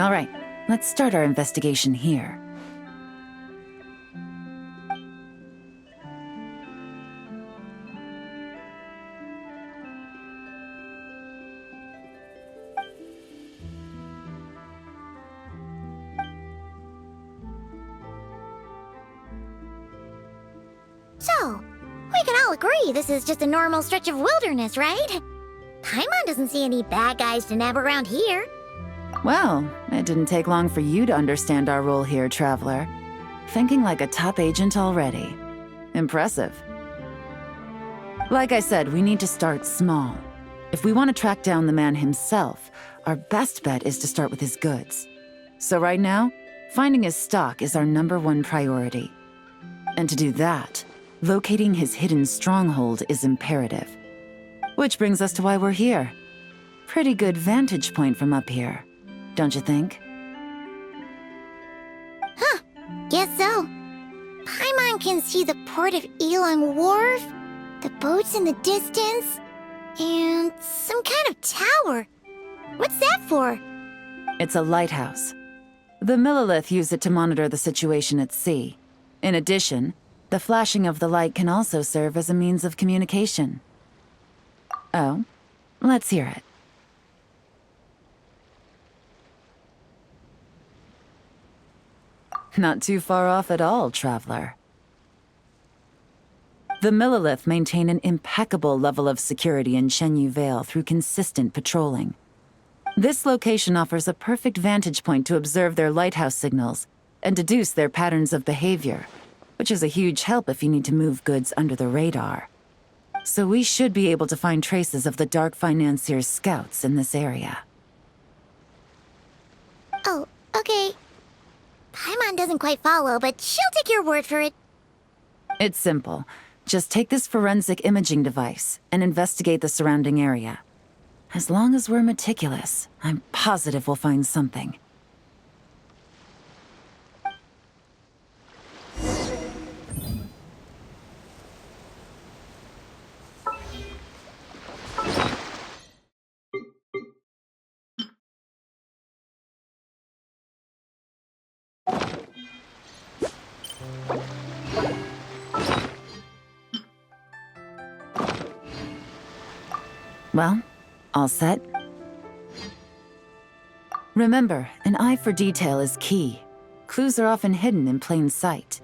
All right, let's start our investigation here. So, we can all agree this is just a normal stretch of wilderness, right? Paimon doesn't see any bad guys to nab around here. Well, it didn't take long for you to understand our role here, Traveler. Thinking like a top agent already. Impressive. Like I said, we need to start small. If we want to track down the man himself, our best bet is to start with his goods. So right now, finding his stock is our #1 priority. And to do that, locating his hidden stronghold is imperative. Which brings us to why we're here. Pretty good vantage point from up here, don't you think? Huh, guess so. Paimon can see the port of Elon Wharf, the boats in the distance, and some kind of tower. What's that for? It's a lighthouse. The Millilith use it to monitor the situation at sea. In addition, the flashing of the light can also serve as a means of communication. Oh, let's hear it. Not too far off at all, Traveler. The Millilith maintain an impeccable level of security in Shenyu Vale through consistent patrolling. This location offers a perfect vantage point to observe their lighthouse signals and deduce their patterns of behavior, which is a huge help if you need to move goods under the radar. So we should be able to find traces of the Dark Financier's scouts in this area. Oh, okay. Paimon doesn't quite follow, but she'll take your word for it. It's simple. Just take this forensic imaging device and investigate the surrounding area. As long as we're meticulous, I'm positive we'll find something. Well, all set? Remember, an eye for detail is key. Clues are often hidden in plain sight.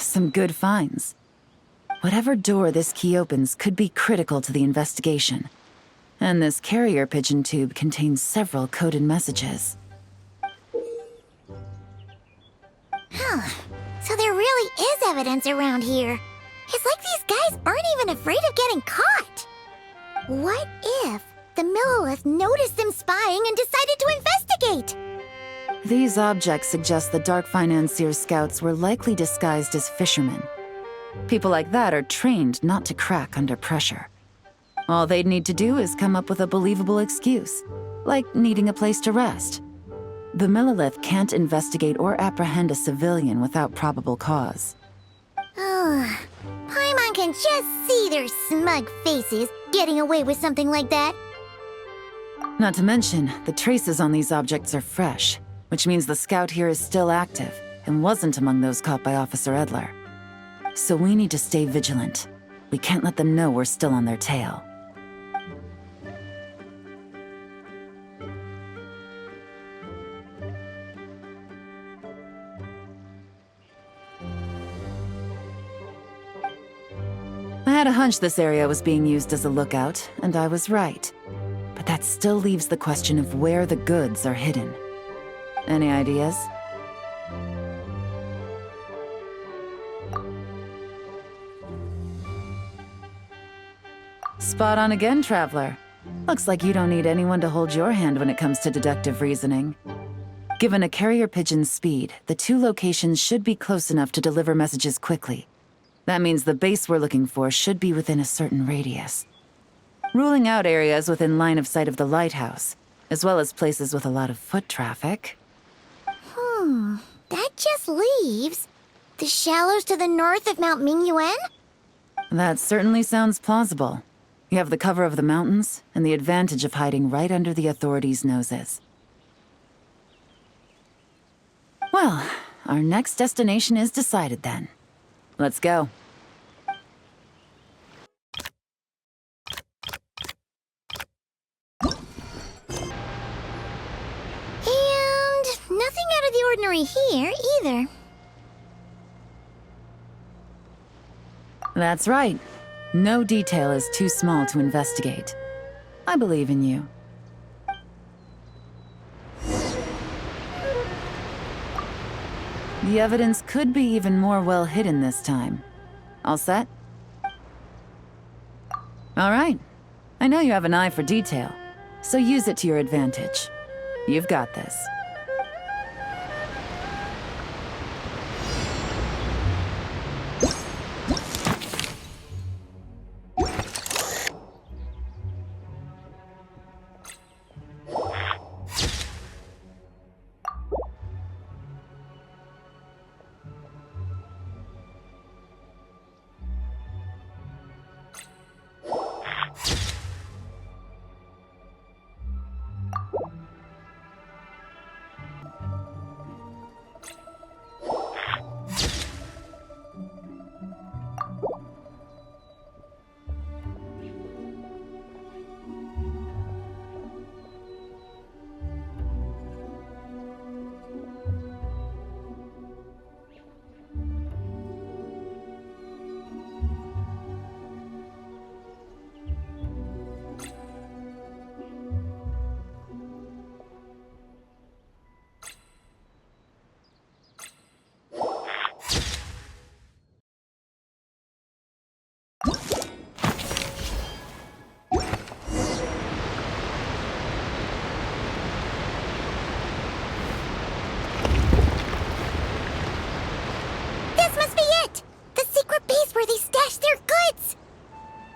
Some good finds. Whatever door this key opens could be critical to the investigation. And this carrier pigeon tube contains several coded messages. Huh. So there really is evidence around here. It's like these guys aren't even afraid of getting caught. What if the Millilith noticed them spying and decided to investigate? These objects suggest the Dark Financier scouts were likely disguised as fishermen. People like that are trained not to crack under pressure. All they'd need to do is come up with a believable excuse, like needing a place to rest. The Millilith can't investigate or apprehend a civilian without probable cause. Oh, Paimon can just see their smug faces getting away with something like that. Not to mention, the traces on these objects are fresh, which means the scout here is still active and wasn't among those caught by Officer Edler. So we need to stay vigilant. We can't let them know we're still on their tail. I had a hunch this area was being used as a lookout, and I was right. But that still leaves the question of where the goods are hidden. Any ideas? Spot on again, Traveler. Looks like you don't need anyone to hold your hand when it comes to deductive reasoning. Given a carrier pigeon's speed, the two locations should be close enough to deliver messages quickly. That means the base we're looking for should be within a certain radius. Ruling out areas within line of sight of the lighthouse, as well as places with a lot of foot traffic. That just leaves the shallows to the north of Mount Mingyuan? That certainly sounds plausible. You have the cover of the mountains, and the advantage of hiding right under the authorities' noses. Well, our next destination is decided then. Let's go. And nothing out of the ordinary here, either. That's right. No detail is too small to investigate. I believe in you. The evidence could be even more well hidden this time. All set? All right. I know you have an eye for detail, so use it to your advantage. You've got this.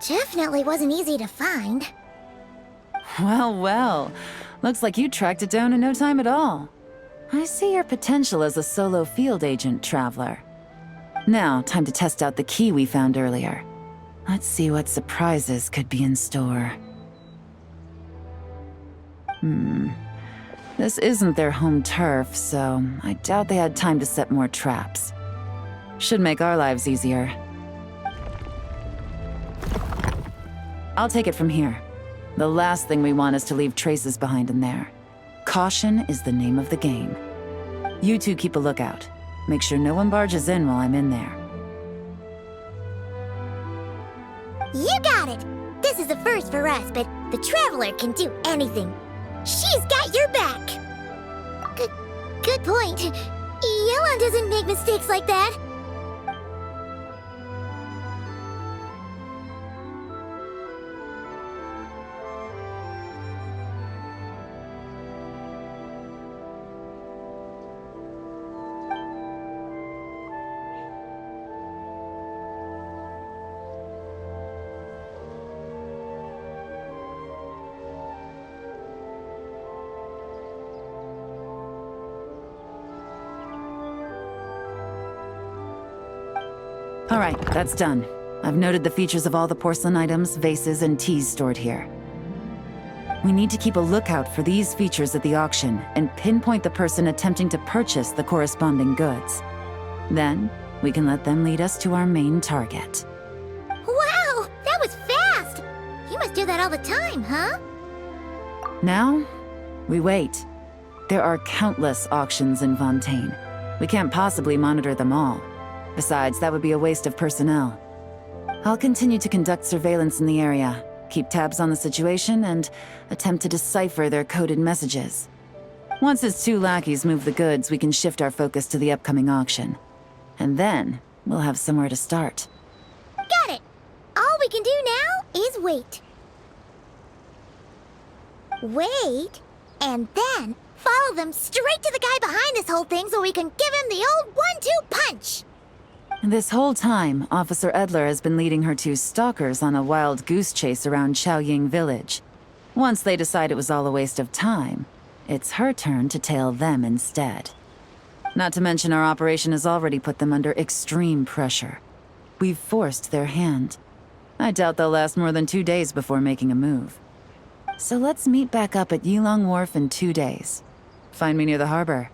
Definitely wasn't easy to find. Well, well. Looks like you tracked it down in no time at all. I see your potential as a solo field agent, Traveler. Now, time to test out the key we found earlier. Let's see what surprises could be in store. This isn't their home turf, so I doubt they had time to set more traps. Should make our lives easier. I'll take it from here. The last thing we want is to leave traces behind in there. Caution is the name of the game. You two keep a lookout. Make sure no one barges in while I'm in there. You got it! This is a first for us, but the Traveler can do anything. She's got your back! Good point. Yelan doesn't make mistakes like that. All right, that's done. I've noted the features of all the porcelain items, vases, and teas stored here. We need to keep a lookout for these features at the auction and pinpoint the person attempting to purchase the corresponding goods. Then, we can let them lead us to our main target. Wow, that was fast! You must do that all the time, huh? Now, we wait. There are countless auctions in Fontaine. We can't possibly monitor them all. Besides, that would be a waste of personnel. I'll continue to conduct surveillance in the area, keep tabs on the situation, and attempt to decipher their coded messages. Once his two lackeys move the goods, we can shift our focus to the upcoming auction. And then, we'll have somewhere to start. Got it! All we can do now is wait. Wait, and then follow them straight to the guy behind this whole thing so we can give him the old 1-2 punch! This whole time, Officer Edler has been leading her two stalkers on a wild goose chase around Chaoying Village. Once they decide it was all a waste of time, it's her turn to tail them instead. Not to mention our operation has already put them under extreme pressure. We've forced their hand. I doubt they'll last more than 2 days before making a move. So let's meet back up at Yilong Wharf in 2 days. Find me near the harbor.